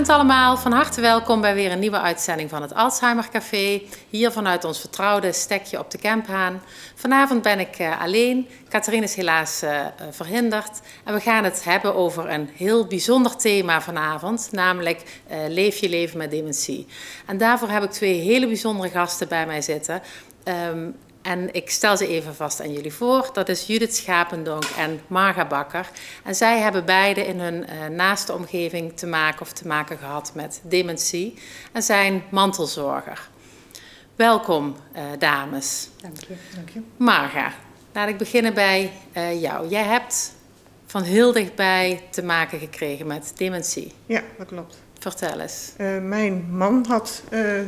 Goedenavond allemaal, van harte welkom bij weer een nieuwe uitzending van het Alzheimer Café. Hier vanuit ons vertrouwde stekje op de Kemphaan. Vanavond ben ik alleen, Catharine is helaas verhinderd. En we gaan het hebben over een heel bijzonder thema vanavond, namelijk leef je leven met dementie. En daarvoor heb ik twee hele bijzondere gasten bij mij zitten. En ik stel ze even vast aan jullie voor. Dat is Judith Schapendonk en Marga Bakker. En zij hebben beide in hun naaste omgeving te maken gehad met dementie. En zijn mantelzorger. Welkom, dames. Dank je. Dank je. Marga, laat ik beginnen bij jou. Jij hebt van heel dichtbij te maken gekregen met dementie. Ja, dat klopt. Vertel eens. Mijn man had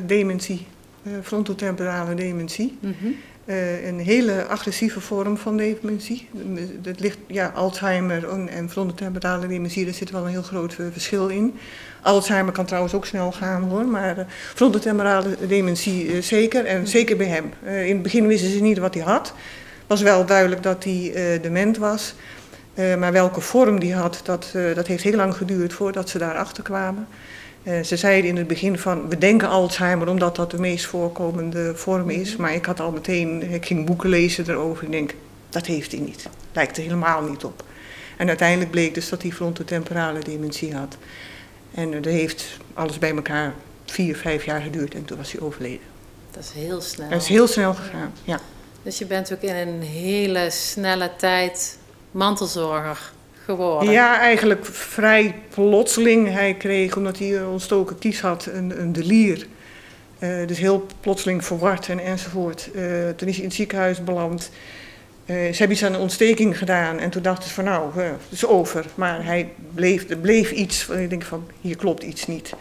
dementie, frontotemporale dementie. Een hele agressieve vorm van dementie. Het ligt, ja, Alzheimer en frontotemporale dementie, daar zit wel een heel groot verschil in. Alzheimer kan trouwens ook snel gaan hoor, maar frontotemporale dementie zeker en zeker bij hem. In het begin wisten ze niet wat hij had. Het was wel duidelijk dat hij dement was. Maar welke vorm die had, dat heeft heel lang geduurd voordat ze daarachter kwamen. Ze zeiden in het begin van, we denken Alzheimer omdat dat de meest voorkomende vorm is. Maar ik had al meteen, ik ging boeken lezen erover en denk, dat heeft hij niet. Lijkt er helemaal niet op. En uiteindelijk bleek dus dat hij frontotemporale dementie had. En dat heeft alles bij elkaar 4, 5 jaar geduurd en toen was hij overleden. Dat is heel snel. Dat is heel snel gegaan, ja. Dus je bent ook in een hele snelle tijd mantelzorger geworden. Ja, eigenlijk vrij plotseling. Hij kreeg, omdat hij een ontstoken kies had, een delier. Dus heel plotseling verward enzovoort. Toen is hij in het ziekenhuis beland. Ze hebben iets aan een ontsteking gedaan. En toen dachten ze van nou, het is over. Maar er bleef iets. Ik denk van, hier klopt iets niet.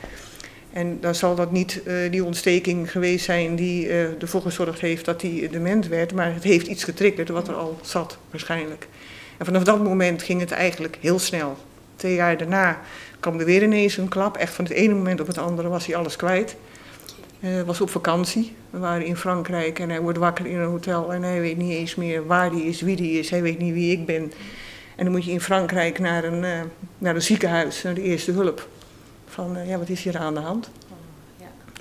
En dan zal dat niet die ontsteking geweest zijn die ervoor gezorgd heeft dat hij dement werd. Maar het heeft iets getriggerd wat er al zat waarschijnlijk. En vanaf dat moment ging het eigenlijk heel snel. 2 jaar daarna kwam er weer ineens een klap. Echt van het ene moment op het andere was hij alles kwijt. Was op vakantie. We waren in Frankrijk en hij wordt wakker in een hotel. En hij weet niet eens meer waar hij is, wie hij is. Hij weet niet wie ik ben. En dan moet je in Frankrijk naar een ziekenhuis, naar de eerste hulp. Van, ja, wat is hier aan de hand?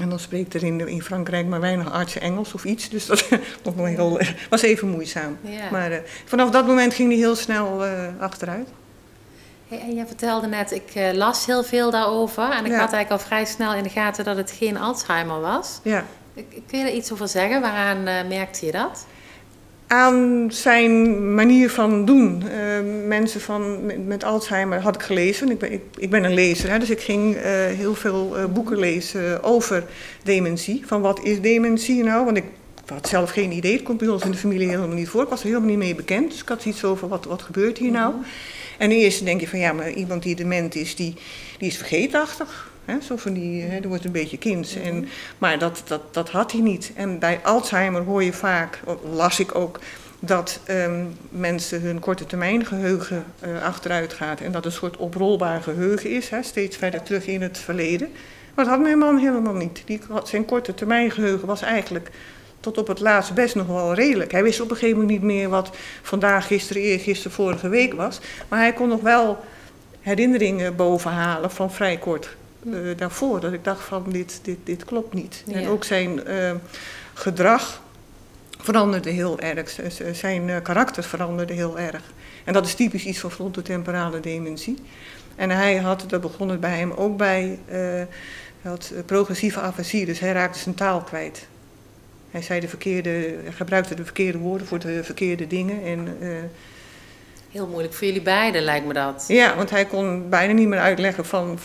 En dan spreekt er in Frankrijk maar weinig artsen Engels of iets. Dus dat was even moeizaam. Ja. Maar vanaf dat moment ging hij heel snel achteruit. Hey, en jij vertelde net, ik las heel veel daarover. En ik had eigenlijk al vrij snel in de gaten dat het geen Alzheimer was. Ja. Kun je er iets over zeggen? Waaraan merkte je dat? Aan zijn manier van doen. Mensen met Alzheimer had ik gelezen. Ik ben een lezer, hè, dus ik ging heel veel boeken lezen over dementie. Van wat is dementie nou? Want ik had zelf geen idee. Het komt bij ons in de familie helemaal niet voor. Ik was er helemaal niet mee bekend. Dus ik had iets over wat gebeurt hier nou. En eerst denk je van ja, maar iemand die dement is, die is vergeetachtig. He, zo van die wordt een beetje kinds. Maar dat had hij niet. En bij Alzheimer hoor je vaak, las ik ook, dat mensen hun korte termijn geheugen achteruit gaat. En dat een soort oprolbaar geheugen is, steeds verder terug in het verleden. Maar dat had mijn man helemaal niet. Zijn korte termijn geheugen was eigenlijk tot op het laatst best nog wel redelijk. Hij wist op een gegeven moment niet meer wat vandaag, gisteren, eergisteren, vorige week was. Maar hij kon nog wel herinneringen bovenhalen van vrij kort daarvoor. Dat ik dacht van dit klopt niet. Ja. En ook zijn gedrag veranderde heel erg. Zijn karakter veranderde heel erg. En dat is typisch iets van frontotemporale dementie. En hij had, dat begon het bij hem ook bij, had progressieve afasie. Dus hij raakte zijn taal kwijt. Hij gebruikte de verkeerde woorden voor de verkeerde dingen. Heel moeilijk voor jullie beiden, lijkt me dat. Ja, want hij kon bijna niet meer uitleggen van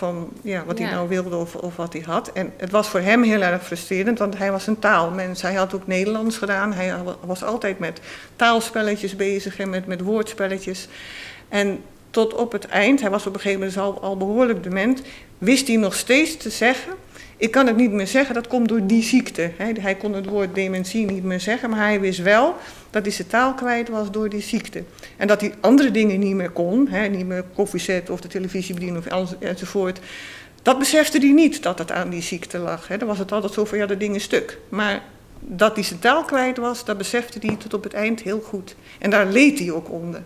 wat hij nou wilde of wat hij had. En het was voor hem heel erg frustrerend, want hij was een taalmens. Hij had ook Nederlands gedaan. Hij was altijd met taalspelletjes bezig en met woordspelletjes. En tot op het eind, hij was op een gegeven moment al behoorlijk dement, wist hij nog steeds te zeggen: ik kan het niet meer zeggen, dat komt door die ziekte. Hij kon het woord dementie niet meer zeggen, maar hij wist wel dat hij zijn taal kwijt was door die ziekte. En dat hij andere dingen niet meer kon, niet meer koffie zetten of de televisie bedienen enzovoort. Dat besefte hij niet, dat het aan die ziekte lag. Dan was het altijd zo van, ja, dat ding is stuk. Maar dat hij zijn taal kwijt was, dat besefte hij tot op het eind heel goed. En daar leed hij ook onder.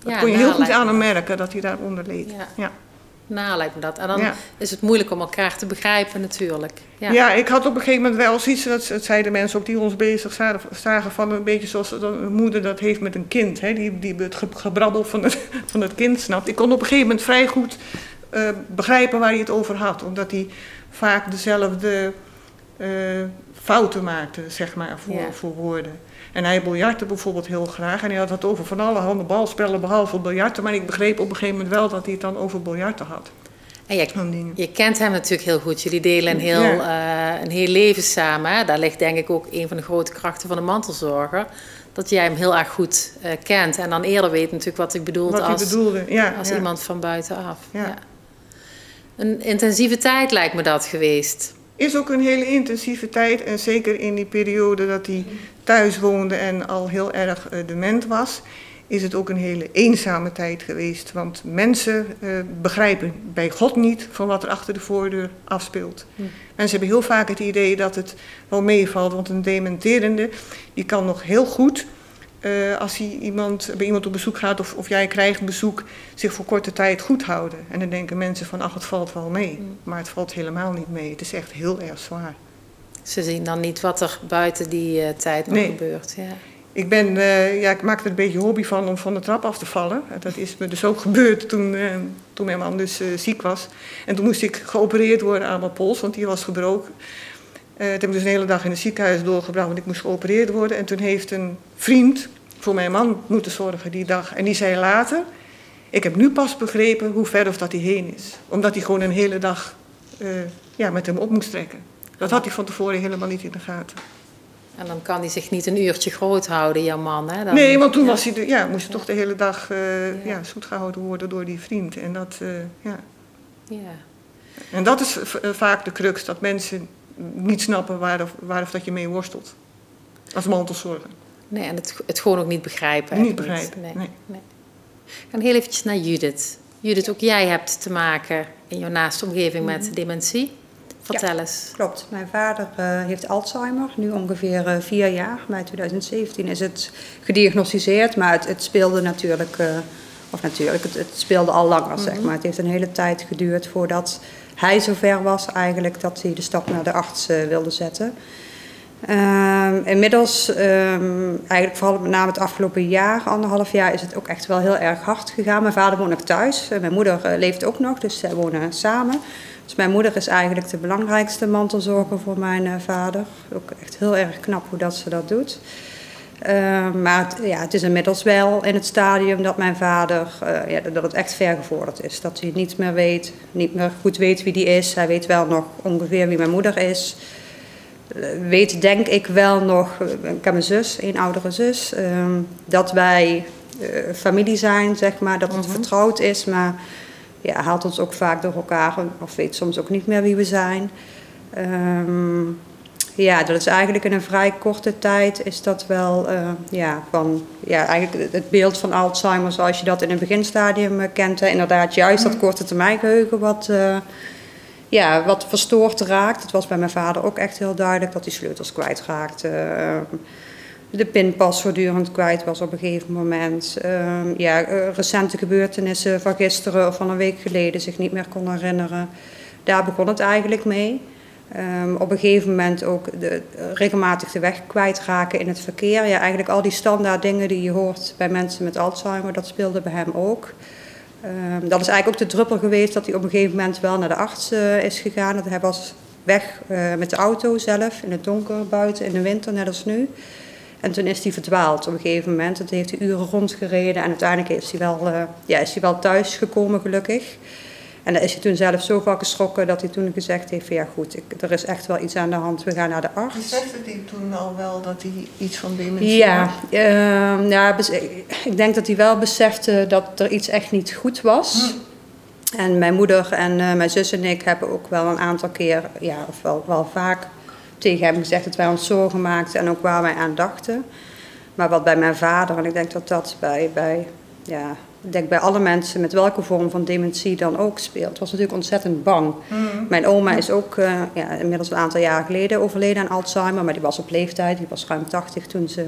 Dat kon je heel goed aan hem merken, dat hij daaronder leed. Ja. Nou, lijkt me dat. En dan is het moeilijk om elkaar te begrijpen natuurlijk. Ja, ik had op een gegeven moment wel zoiets, dat zeiden mensen ook die ons bezig zagen, van een beetje zoals een moeder dat heeft met een kind. Hè, die het gebrabbel van het kind snapt. Ik kon op een gegeven moment vrij goed begrijpen waar hij het over had. Omdat hij vaak dezelfde fouten maakte, zeg maar, voor woorden. En hij biljartte bijvoorbeeld heel graag. En hij had het over van allerhande balspellen behalve biljarten. Maar ik begreep op een gegeven moment wel dat hij het dan over biljarten had. En je kent hem natuurlijk heel goed. Jullie delen een heel leven samen. Hè? Daar ligt denk ik ook een van de grote krachten van de mantelzorger. Dat jij hem heel erg goed kent. En dan eerder weet natuurlijk wat ik bedoelde als iemand van buitenaf. Ja. Een intensieve tijd lijkt me dat geweest. Is ook een hele intensieve tijd. En zeker in die periode dat hij thuis woonde en al heel erg dement was, is het ook een hele eenzame tijd geweest. Want mensen begrijpen bij God niet van wat er achter de voordeur afspeelt. Mensen hebben heel vaak het idee dat het wel meevalt. Want een dementerende, die kan nog heel goed, als hij bij iemand op bezoek gaat of jij krijgt een bezoek, zich voor korte tijd goed houden. En dan denken mensen van, ach, het valt wel mee. Maar het valt helemaal niet mee. Het is echt heel erg zwaar. Ze zien dan niet wat er buiten die tijd nog gebeurt. Ja. Ik maakte er een beetje hobby van om van de trap af te vallen. Dat is me dus ook gebeurd toen mijn man dus ziek was. En toen moest ik geopereerd worden aan mijn pols, want die was gebroken. Toen heb ik dus een hele dag in het ziekenhuis doorgebracht, want ik moest geopereerd worden. En toen heeft een vriend voor mijn man moeten zorgen die dag. En die zei later, ik heb nu pas begrepen hoe ver of dat hij heen is. Omdat hij gewoon een hele dag met hem op moest trekken. Dat had hij van tevoren helemaal niet in de gaten. En dan kan hij zich niet een uurtje groot houden, jouw man, hè? Dan, nee, want toen was hij moest hij toch de hele dag zoet gehouden worden door die vriend. En dat, En dat is vaak de crux, dat mensen niet snappen waar of dat je mee worstelt. Als mantelzorger. Nee, en het gewoon ook niet begrijpen. Niet begrijpen, nee. Ik ga heel eventjes naar Judith. Judith, ook jij hebt te maken in jouw naaste omgeving met dementie. Vertel eens. Klopt. Mijn vader heeft Alzheimer, nu ongeveer 4 jaar. Bij 2017 is het gediagnosticeerd, maar het speelde natuurlijk, het speelde al langer, zeg maar. Het heeft een hele tijd geduurd voordat hij zover was eigenlijk dat hij de stap naar de arts wilde zetten. Inmiddels, eigenlijk vooral met name het afgelopen jaar, 1,5 jaar, is het ook echt wel heel erg hard gegaan. Mijn vader woont nog thuis, mijn moeder leeft ook nog, dus zij wonen samen. Dus mijn moeder is eigenlijk de belangrijkste mantelzorger voor mijn vader. Ook echt heel erg knap hoe dat ze dat doet. Maar het is inmiddels wel in het stadium dat mijn vader, dat het echt vergevorderd is. Dat hij niet meer goed weet wie die is. Hij weet wel nog ongeveer wie mijn moeder is. Weet denk ik wel nog, ik heb een zus, een oudere zus, dat wij familie zijn, zeg maar, dat het vertrouwd is, maar haalt ons ook vaak door elkaar of weet soms ook niet meer wie we zijn. Dat is eigenlijk in een vrij korte tijd is dat wel eigenlijk het beeld van Alzheimer zoals je dat in een beginstadium kent. Inderdaad, juist dat korte termijn geheugen wat verstoord raakt. Het was bij mijn vader ook echt heel duidelijk dat hij sleutels kwijtraakte. De pinpas voortdurend kwijt was op een gegeven moment. Recente gebeurtenissen van gisteren of van een week geleden zich niet meer kon herinneren. Daar begon het eigenlijk mee. Op een gegeven moment ook regelmatig de weg kwijtraken in het verkeer. Ja, eigenlijk al die standaard dingen die je hoort bij mensen met Alzheimer, dat speelde bij hem ook. Dat is eigenlijk ook de druppel geweest dat hij op een gegeven moment wel naar de arts is gegaan. Dat hij was weg met de auto zelf, in het donker, buiten, in de winter, net als nu. En toen is hij verdwaald op een gegeven moment. En toen heeft hij uren rondgereden en uiteindelijk is hij wel thuis gekomen, gelukkig. En daar is hij toen zelf zo van geschrokken dat hij toen gezegd heeft, ja goed, er is echt wel iets aan de hand, we gaan naar de arts. Besefte hij toen al wel dat hij iets van dementie had? Ik denk dat hij wel besefte dat er iets echt niet goed was. En mijn moeder en mijn zus en ik hebben ook wel een aantal keer, wel vaak tegen hem gezegd dat wij ons zorgen maakten en ook waar wij aan dachten. Maar wat bij mijn vader, en ik denk dat dat bij alle mensen met welke vorm van dementie dan ook speelt, was natuurlijk ontzettend bang. Mijn oma is ook inmiddels een aantal jaar geleden overleden aan Alzheimer, maar die was op leeftijd, die was ruim 80 toen ze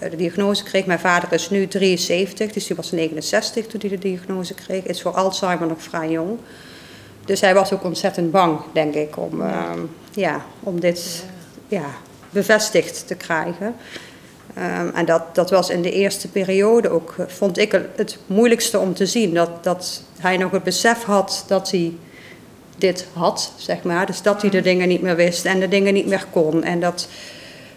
de diagnose kreeg. Mijn vader is nu 73, dus hij was 69 toen hij de diagnose kreeg. Is voor Alzheimer nog vrij jong. Dus hij was ook ontzettend bang, denk ik, om dit bevestigd te krijgen. En dat was in de eerste periode ook, vond ik het moeilijkste om te zien. Dat hij nog het besef had dat hij dit had, zeg maar. Dus dat hij de dingen niet meer wist en de dingen niet meer kon. En dat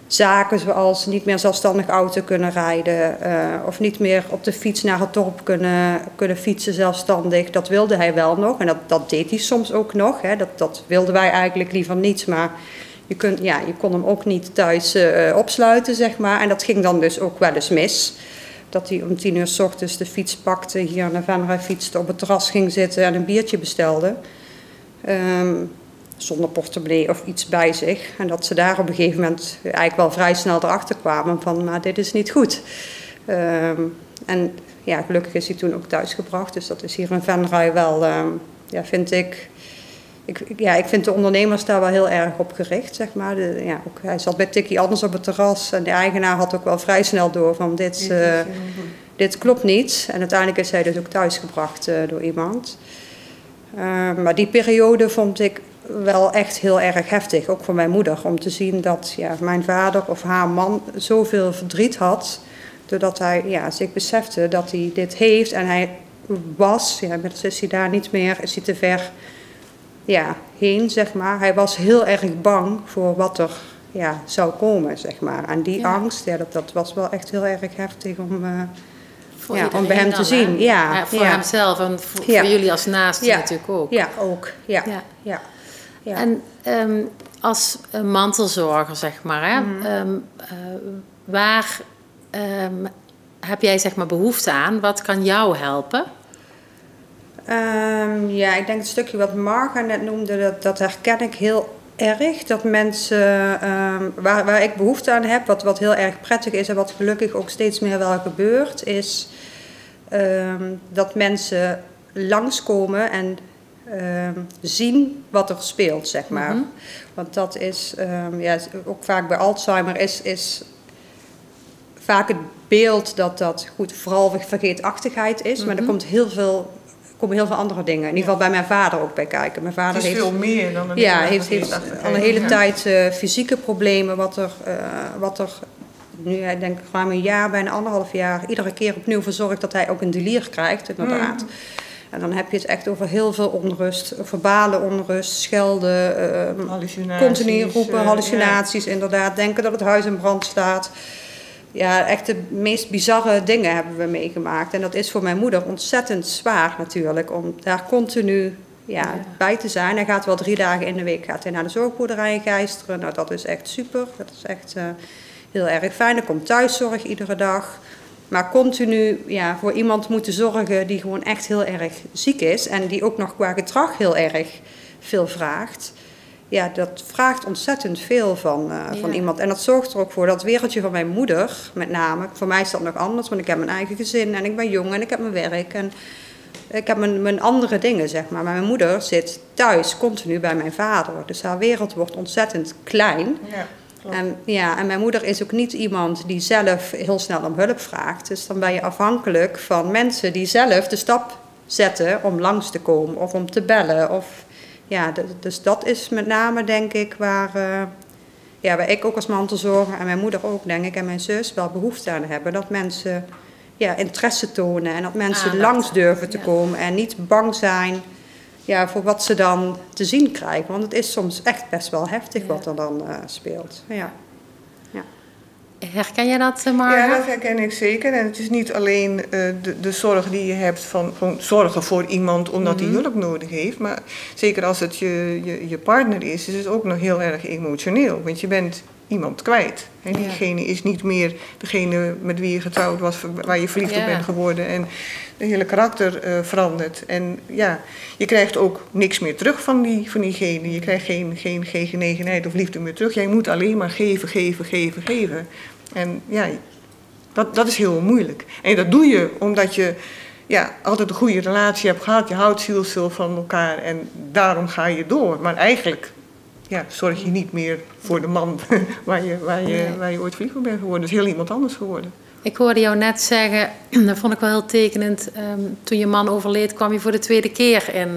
zaken zoals niet meer zelfstandig auto kunnen rijden of niet meer op de fiets naar het dorp kunnen fietsen zelfstandig. Dat wilde hij wel nog en dat deed hij soms ook nog. Hè. Dat wilden wij eigenlijk liever niet, maar je kon hem ook niet thuis opsluiten, zeg maar. En dat ging dan dus ook wel eens mis. Dat hij om 10:00 's ochtends de fiets pakte, hier naar Venray fietste, op het terras ging zitten en een biertje bestelde. Zonder portemonnee of iets bij zich. En dat ze daar op een gegeven moment eigenlijk wel vrij snel erachter kwamen van, maar dit is niet goed. En ja, gelukkig is hij toen ook thuisgebracht. Dus dat is hier in Venray wel, vind ik... Ik vind de ondernemers daar wel heel erg op gericht, zeg maar. Hij zat bij Tikkie anders op het terras en de eigenaar had ook wel vrij snel door van dit klopt niet. En uiteindelijk is hij dus ook thuisgebracht door iemand. Maar die periode vond ik wel echt heel erg heftig, ook voor mijn moeder. Om te zien dat mijn vader of haar man zoveel verdriet had, doordat hij zich besefte dat hij dit heeft. En hij was, inmiddels is hij daar niet meer, is hij te ver heen, zeg maar. Hij was heel erg bang voor wat er zou komen, zeg maar. En die angst, dat was wel echt heel erg heftig om bij hem te zien. Voor hemzelf en voor jullie als naasten natuurlijk ook. Ja, ook. Ja. En als mantelzorger, zeg maar, hè, waar heb jij zeg maar behoefte aan? Wat kan jou helpen? Ik denk het stukje wat Marga net noemde, dat herken ik heel erg. Dat mensen, waar ik behoefte aan heb, wat heel erg prettig is en wat gelukkig ook steeds meer wel gebeurt, is dat mensen langskomen en zien wat er speelt, zeg maar. Mm-hmm. Want dat is, ook vaak bij Alzheimer is vaak het beeld dat goed, vooral vergeetachtigheid is, mm-hmm. Maar er komen heel veel andere dingen. In ieder geval bij mijn vader ook bij kijken. Mijn vader heeft veel meer dan een heeft al een hele tijd fysieke problemen, wat er nu, ik denk ruim een jaar, bijna 1,5 jaar, iedere keer opnieuw voor zorgt dat hij ook een delier krijgt, inderdaad. Mm. En dan heb je het echt over heel veel onrust, verbale onrust, schelden, continu roepen, hallucinaties, inderdaad, denken dat het huis in brand staat. Ja, echt de meest bizarre dingen hebben we meegemaakt. En dat is voor mijn moeder ontzettend zwaar natuurlijk, om daar continu bij te zijn. Hij gaat wel 3 dagen in de week naar de zorgboerderij in Geisteren. Nou, dat is echt super. Dat is echt heel erg fijn. Er komt thuiszorg iedere dag. Maar continu voor iemand moeten zorgen die gewoon echt heel erg ziek is. En die ook nog qua gedrag heel erg veel vraagt. Ja, dat vraagt ontzettend veel van iemand. En dat zorgt er ook voor, dat wereldje van mijn moeder, met name. Voor mij is dat nog anders, want ik heb mijn eigen gezin en ik ben jong en ik heb mijn werk. En ik heb mijn andere dingen, zeg maar. Maar mijn moeder zit thuis continu bij mijn vader. Dus haar wereld wordt ontzettend klein. Ja. En mijn moeder is ook niet iemand die zelf heel snel om hulp vraagt. Dus dan ben je afhankelijk van mensen die zelf de stap zetten om langs te komen of om te bellen. Dus dat is met name, denk ik, waar ik ook als mantelzorger en mijn moeder ook, denk ik, en mijn zus wel behoefte aan hebben. Dat mensen interesse tonen en dat mensen langs durven te komen en niet bang zijn voor wat ze dan te zien krijgen. Want het is soms echt best wel heftig wat er dan speelt. Ja. Herken jij dat, Marga? Ja, dat herken ik zeker. En het is niet alleen de zorg die je hebt van zorgen voor iemand omdat hij hulp nodig heeft. Maar zeker als het je partner is het ook nog heel erg emotioneel. Want je bent iemand kwijt. En diegene is niet meer degene met wie je getrouwd was, waar je verliefd op bent geworden. En de hele karakter verandert. En je krijgt ook niks meer terug van diegene. Je krijgt geen genegenheid of liefde meer terug. Jij moet alleen maar geven. En dat is heel moeilijk. En dat doe je omdat je altijd een goede relatie hebt gehad. Je houdt zielsveel van elkaar en daarom ga je door. Maar eigenlijk zorg je niet meer voor de man waar je ooit verliefd op bent geworden. Dus heel iemand anders geworden. Ik hoorde jou net zeggen, dat vond ik wel heel tekenend, toen je man overleed kwam je voor de tweede keer in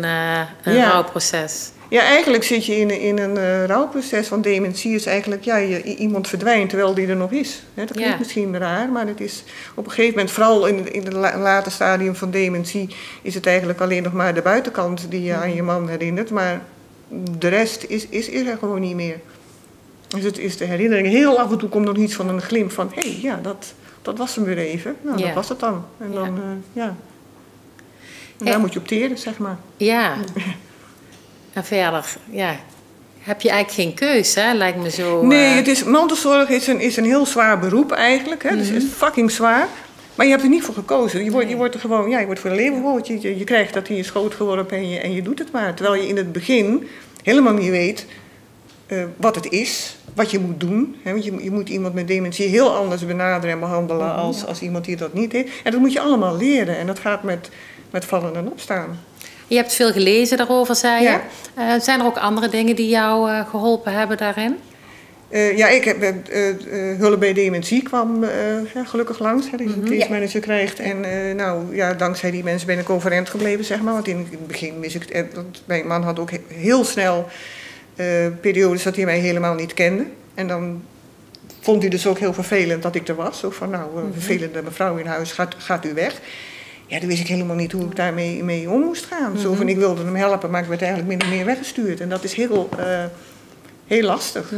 een rouwproces. Ja, eigenlijk zit je in een rouwproces, want dementie is eigenlijk, iemand verdwijnt terwijl die er nog is. Dat klinkt misschien raar, maar het is op een gegeven moment, vooral in het late stadium van dementie, is het eigenlijk alleen nog maar de buitenkant die je aan je man herinnert, maar de rest is er gewoon niet meer. Dus het is de herinnering. Heel af en toe komt nog iets van een glimp van, dat was hem weer even. Nou, dat was het dan. En dan, En daar moet je op teren, zeg maar. Ja. En verder, heb je eigenlijk geen keus, hè? Lijkt me zo... Nee, mantelzorg is een heel zwaar beroep eigenlijk. Hè? Dus het is fucking zwaar. Maar je hebt er niet voor gekozen. Je wordt er gewoon, je wordt voor een leven gehoord. Je krijgt dat in je schoot geworpen en je doet het maar. Terwijl je in het begin helemaal niet weet wat het is, wat je moet doen. Hè? Want je moet iemand met dementie heel anders benaderen en behandelen als iemand die dat niet heeft. En dat moet je allemaal leren. En dat gaat met vallen en opstaan. Je hebt veel gelezen daarover, zei je. Zijn er ook andere dingen die jou geholpen hebben daarin? Ik heb hulp bij dementie kwam gelukkig langs. Dat je een case manager krijgt. En dankzij die mensen ben ik overeind gebleven, zeg maar. Want in het begin wist ik mijn man had ook heel snel periodes dat hij mij helemaal niet kende. En dan vond hij dus ook heel vervelend dat ik er was. Zo van, vervelende mevrouw in huis, gaat u weg. Ja, dan wist ik helemaal niet hoe ik daarmee mee om moest gaan. Zo van, ik wilde hem helpen, maar ik werd eigenlijk min of meer weggestuurd. En dat is heel lastig.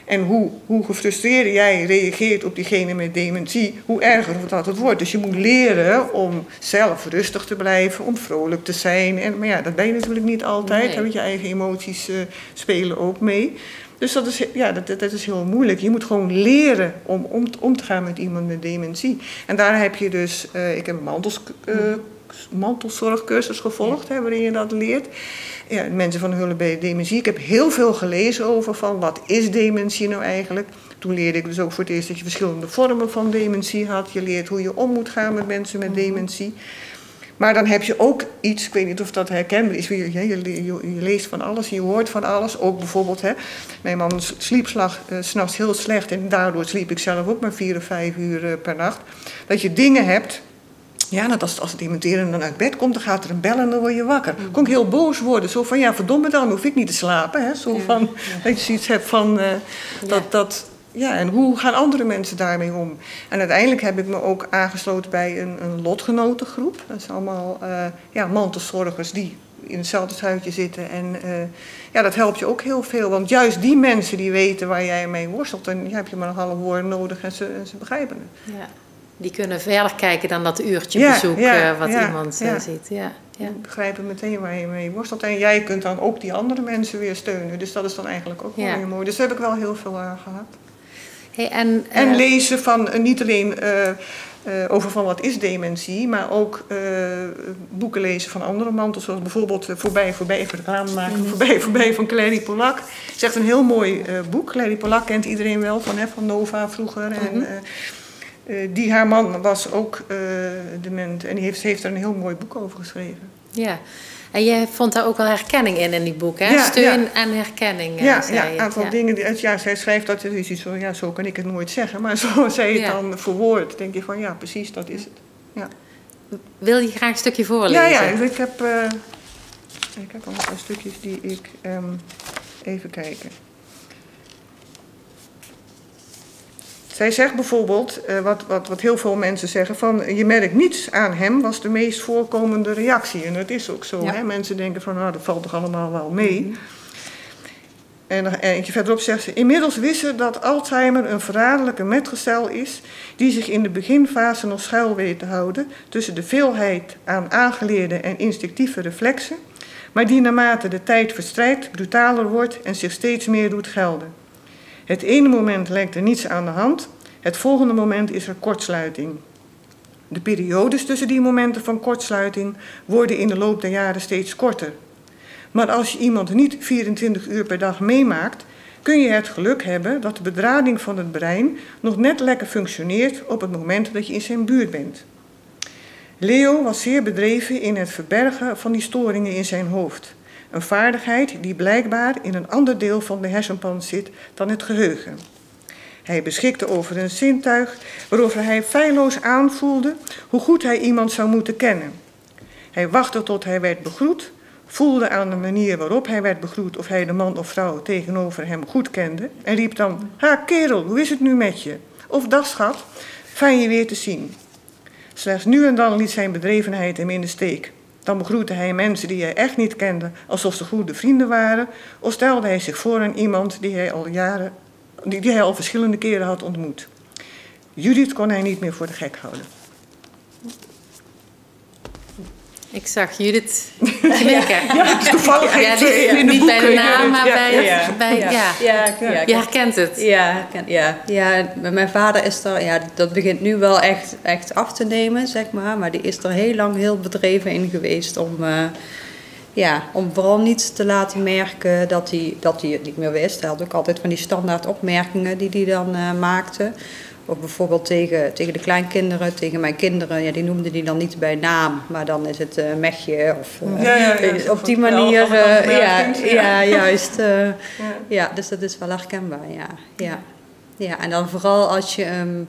En hoe gefrustreerder jij reageert op diegene met dementie, hoe erger dat het wordt. Dus je moet leren om zelf rustig te blijven, om vrolijk te zijn. Maar dat ben je natuurlijk niet altijd. Nee. Je eigen emoties spelen ook mee. Dus dat is heel moeilijk. Je moet gewoon leren om te gaan met iemand met dementie. En daar heb je dus, ik heb een mantelzorgcursus gevolgd, waarin je dat leert. Ja, mensen van hulp bij dementie. Ik heb heel veel gelezen over van wat is dementie nou eigenlijk. Toen leerde ik dus ook voor het eerst dat je verschillende vormen van dementie had. Je leert hoe je om moet gaan met mensen met dementie. Maar dan heb je ook iets, ik weet niet of dat herkenbaar is, je leest van alles, je hoort van alles. Ook bijvoorbeeld, mijn man sliep 's nachts heel slecht en daardoor sliep ik zelf ook maar 4 of 5 uur per nacht. Dat je dingen hebt, dat als het dementerende dan uit bed komt, dan gaat er een bel en dan word je wakker. Dan kon ik heel boos worden, zo van, verdomme dan, hoef ik niet te slapen. Zo van, dat je zoiets hebt van, en hoe gaan andere mensen daarmee om? En uiteindelijk heb ik me ook aangesloten bij een lotgenotengroep. Dat zijn allemaal mantelzorgers die in hetzelfde schuitje zitten. En dat helpt je ook heel veel. Want juist die mensen die weten waar jij mee worstelt, dan heb je maar een half woord nodig en ze begrijpen het. Ja. Die kunnen verder kijken dan dat uurtje bezoek wat iemand ziet. Ja. Die begrijpen meteen waar je mee worstelt. En jij kunt dan ook die andere mensen weer steunen. Dus dat is dan eigenlijk ook wel heel mooi. Dus daar heb ik wel heel veel aan gehad. Hey, en lezen van niet alleen over van wat is dementie, maar ook boeken lezen van andere mantelzorgers. Bijvoorbeeld Voorbij even reclame maken. Voorbij van Clary Polak. Het is echt een heel mooi boek. Clary Polak kent iedereen wel van Nova vroeger. En haar man was ook dement en die heeft er een heel mooi boek over geschreven. Ja. En je vond daar ook wel herkenning in die boek, hè? Steun en herkenning, een aantal dingen. Zij schrijft dat, het is iets zo kan ik het nooit zeggen. Maar zo zij het dan verwoord, denk je van, precies, dat is het. Ja. Wil je graag een stukje voorlezen? Ja, ik heb al een paar stukjes die ik... even kijken. Zij zegt bijvoorbeeld, wat heel veel mensen zeggen, van je merkt niets aan hem, was de meest voorkomende reactie. En dat is ook zo. Ja. Mensen denken van, dat valt toch allemaal wel mee. En eentje verderop zegt ze, inmiddels wist ze dat Alzheimer een verraderlijke metgezel is, die zich in de beginfase nog schuil weet te houden tussen de veelheid aan aangeleerde en instinctieve reflexen, maar die naarmate de tijd verstrijkt brutaler wordt en zich steeds meer doet gelden. Het ene moment lijkt er niets aan de hand, het volgende moment is er kortsluiting. De periodes tussen die momenten van kortsluiting worden in de loop der jaren steeds korter. Maar als je iemand niet 24 uur per dag meemaakt, kun je het geluk hebben dat de bedrading van het brein nog net lekker functioneert op het moment dat je in zijn buurt bent. Leo was zeer bedreven in het verbergen van die storingen in zijn hoofd. Een vaardigheid die blijkbaar in een ander deel van de hersenpan zit dan het geheugen. Hij beschikte over een zintuig waarover hij feilloos aanvoelde hoe goed hij iemand zou moeten kennen. Hij wachtte tot hij werd begroet, voelde aan de manier waarop hij werd begroet of hij de man of vrouw tegenover hem goed kende en riep dan: "Ha, kerel, hoe is het nu met je?" Of "Dag schat, fijn je weer te zien." Slechts nu en dan liet zijn bedrevenheid hem in de steek. Dan begroette hij mensen die hij echt niet kende alsof ze goede vrienden waren, of stelde hij zich voor aan iemand die hij al verschillende keren had ontmoet. Judith kon hij niet meer voor de gek houden. Ik zag Judith knikken. Ja, toevallig niet bij de naam, maar je Ja, herkent het. Ja, mijn vader is er, dat begint nu wel echt af te nemen, zeg maar die is er heel lang heel bedreven in geweest om vooral niet te laten merken dat hij het niet meer wist. Hij had ook altijd van die standaard opmerkingen die hij dan maakte. Of bijvoorbeeld tegen de kleinkinderen, tegen mijn kinderen, die noemde hij dan niet bij naam, maar dan is het mechje of op die manier. Juist. Dus dat is wel herkenbaar, ja. En dan vooral als je hem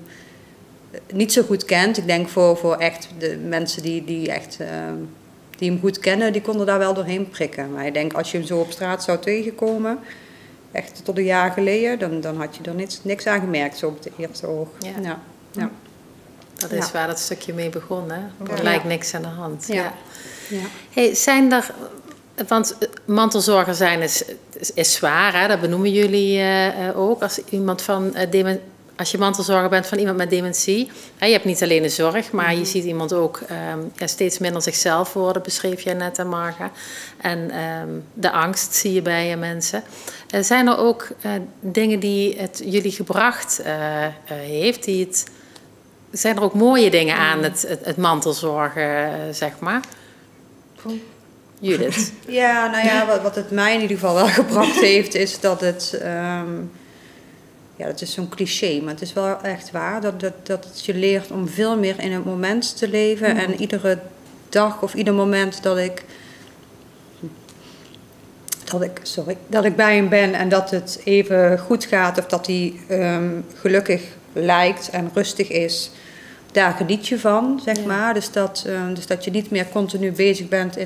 niet zo goed kent, ik denk voor echt de mensen die hem goed kennen, die konden daar wel doorheen prikken. Maar ik denk als je hem zo op straat zou tegenkomen, echt tot een jaar geleden, dan had je er niks aan gemerkt, zo op het eerste oog. Ja. Dat is waar dat stukje mee begon, hè? Er lijkt niks aan de hand. Ja. Hey, zijn er, want mantelzorger zijn is zwaar, hè? Dat benoemen jullie ook. Als je mantelzorger bent van iemand met dementie, je hebt niet alleen de zorg, maar je ziet iemand ook steeds minder zichzelf worden, beschreef jij net, Marga. En de angst zie je bij mensen. Zijn er ook dingen die het jullie gebracht heeft? Zijn er ook mooie dingen aan het mantelzorgen, zeg maar? Judith? Wat het mij in ieder geval wel gebracht heeft, is dat het... dat is zo'n cliché, maar het is wel echt waar. Dat het je leert om veel meer in het moment te leven. En iedere dag of ieder moment dat ik bij hem ben en dat het even goed gaat of dat hij gelukkig lijkt en rustig is, daar geniet je van, zeg maar. Dus dat je niet meer continu bezig bent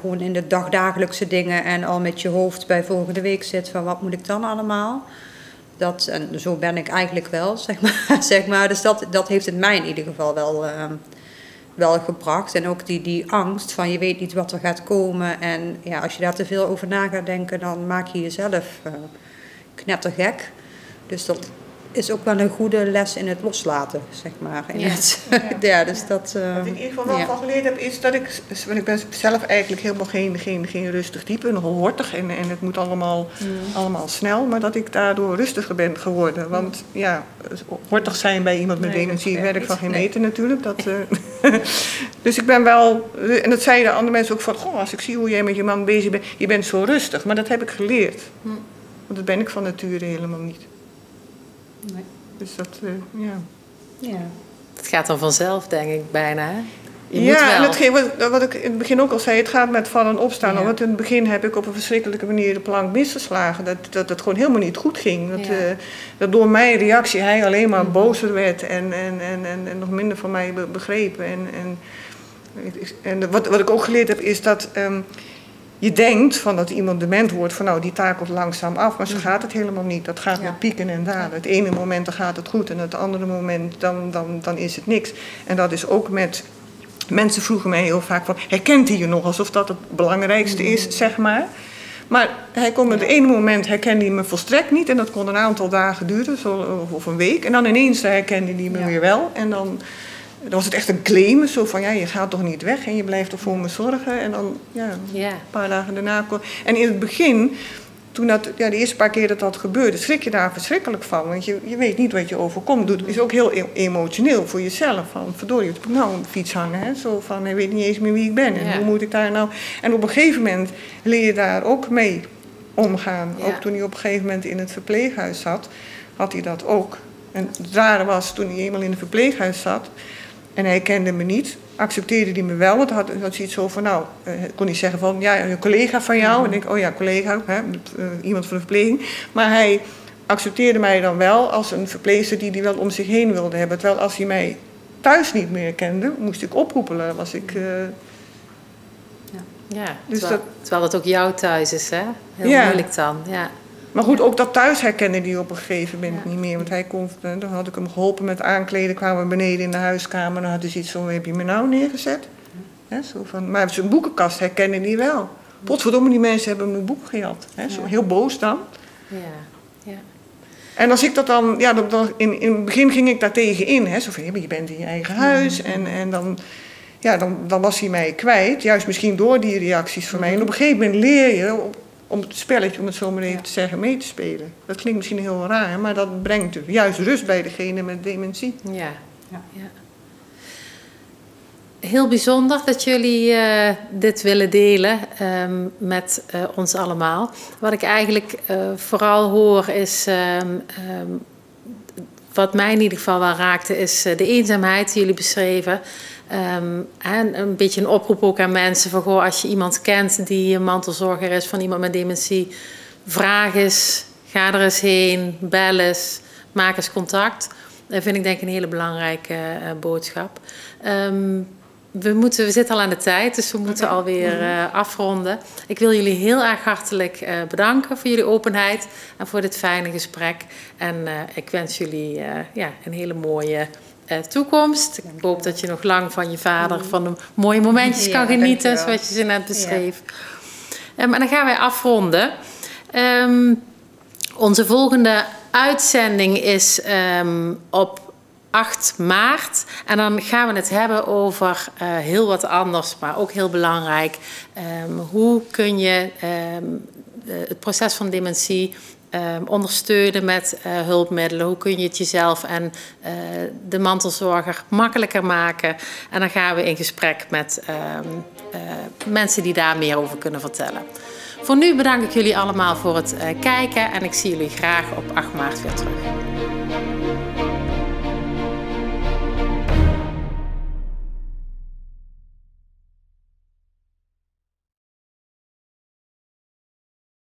gewoon in de dagdagelijkse dingen en al met je hoofd bij volgende week zit van wat moet ik dan allemaal. En zo ben ik eigenlijk wel, zeg maar. Dus dat heeft het mij in ieder geval wel gebracht. En ook die angst van je weet niet wat er gaat komen. En als je daar te veel over na gaat denken, dan maak je jezelf knettergek. Dus dat is ook wel een goede les in het loslaten, zeg maar. Dus dat... Wat ik in ieder geval wel van geleerd heb, is dat ik ben zelf eigenlijk helemaal geen rustig type, nogal hortig en het moet allemaal snel, maar dat ik daardoor rustiger ben geworden. Want hortig zijn bij iemand met dementie werkt van geen meter natuurlijk. Dus ik ben wel, en dat zeiden andere mensen ook van, goh, als ik zie hoe jij met je man bezig bent, je bent zo rustig. Maar dat heb ik geleerd. Want dat ben ik van nature helemaal niet. Nee. Dus dat, Het gaat dan vanzelf, denk ik, bijna, hè? En wat ik in het begin ook al zei, het gaat met vallen en opstaan. Ja. Want in het begin heb ik op een verschrikkelijke manier de plank misgeslagen. Dat het gewoon helemaal niet goed ging. Dat door mijn reactie hij alleen maar bozer werd en nog minder van mij begreep. En wat ik ook geleerd heb is dat... je denkt van dat iemand dement wordt, van nou die takelt langzaam af, maar zo gaat het helemaal niet. Dat gaat met pieken en dalen. Het ene moment dan gaat het goed en het andere moment dan is het niks. En dat is ook met, mensen vroegen mij heel vaak van, herkent hij je nog alsof dat het belangrijkste is, zeg maar. Maar hij kon met het ene moment herkende hij me volstrekt niet en dat kon een aantal dagen duren, of een week. En dan ineens herkende hij me weer wel en dan was het echt een claim, zo van je gaat toch niet weg en je blijft toch voor me zorgen. En dan een paar dagen daarna en in het begin, toen de eerste paar keer dat gebeurde, schrik je daar verschrikkelijk van. Want je weet niet wat je overkomt. Het is ook heel emotioneel voor jezelf. Van verdorie, het moet nou een fiets hangen. Hè? Zo van, hij weet niet eens meer wie ik ben. En hoe moet ik daar nou... En op een gegeven moment leer je daar ook mee omgaan. Ja. Ook toen hij op een gegeven moment in het verpleeghuis zat, had hij dat ook. En het rare was, toen hij eenmaal in het verpleeghuis zat, En hij kende me niet. Accepteerde hij me wel. Want had zoiets zo van, nou, kon hij zeggen van, ja, een collega van jou. En ik denk, oh ja, collega, hè, iemand van de verpleging. Maar hij accepteerde mij dan wel als een verpleegster die hij wel om zich heen wilde hebben. Terwijl als hij mij thuis niet meer kende, moest ik oproepelen. Was ik... Ja, dus terwijl het ook jouw thuis is, hè? Heel moeilijk dan, ja. Maar goed, ook dat thuis herkende hij op een gegeven moment niet meer. Want hij kon, dan had ik hem geholpen met aankleden, kwamen we beneden in de huiskamer. Dan had hij zoiets van, heb je me nou neergezet? Hè, zo van, maar zijn boekenkast herkende hij wel. Potverdomme, die mensen hebben mijn boek gejat. Hè, zo heel boos dan. Ja, ja. En als ik dat dan, ja, in het begin ging ik daar tegen in. Hè, zo van, je bent in je eigen huis. En dan... Ja, dan was hij mij kwijt. Juist misschien door die reacties van mij. En op een gegeven moment leer je om het spelletje, om het zo maar even te zeggen, mee te spelen. Dat klinkt misschien heel raar, maar dat brengt juist rust bij degene met dementie. Ja. Heel bijzonder dat jullie dit willen delen met ons allemaal. Wat ik eigenlijk vooral hoor is... wat mij in ieder geval wel raakte, is de eenzaamheid die jullie beschreven. En een beetje een oproep ook aan mensen van, goh, als je iemand kent die mantelzorger is van iemand met dementie, vraag eens, ga er eens heen, bel eens, maak eens contact. Dat vind ik denk ik een hele belangrijke boodschap. We zitten al aan de tijd, dus we moeten alweer afronden. Ik wil jullie heel erg hartelijk bedanken voor jullie openheid en voor dit fijne gesprek. En ik wens jullie een hele mooie toekomst. Ik hoop dat je nog lang van je vader, van de mooie momentjes kan genieten, zoals je ze net beschreef. En dan gaan wij afronden. Onze volgende uitzending is op 8 maart. En dan gaan we het hebben over heel wat anders, maar ook heel belangrijk. Hoe kun je het proces van dementie ondersteunen met hulpmiddelen? Hoe kun je het jezelf en de mantelzorger makkelijker maken? En dan gaan we in gesprek met mensen die daar meer over kunnen vertellen. Voor nu bedank ik jullie allemaal voor het kijken en ik zie jullie graag op 8 maart weer terug.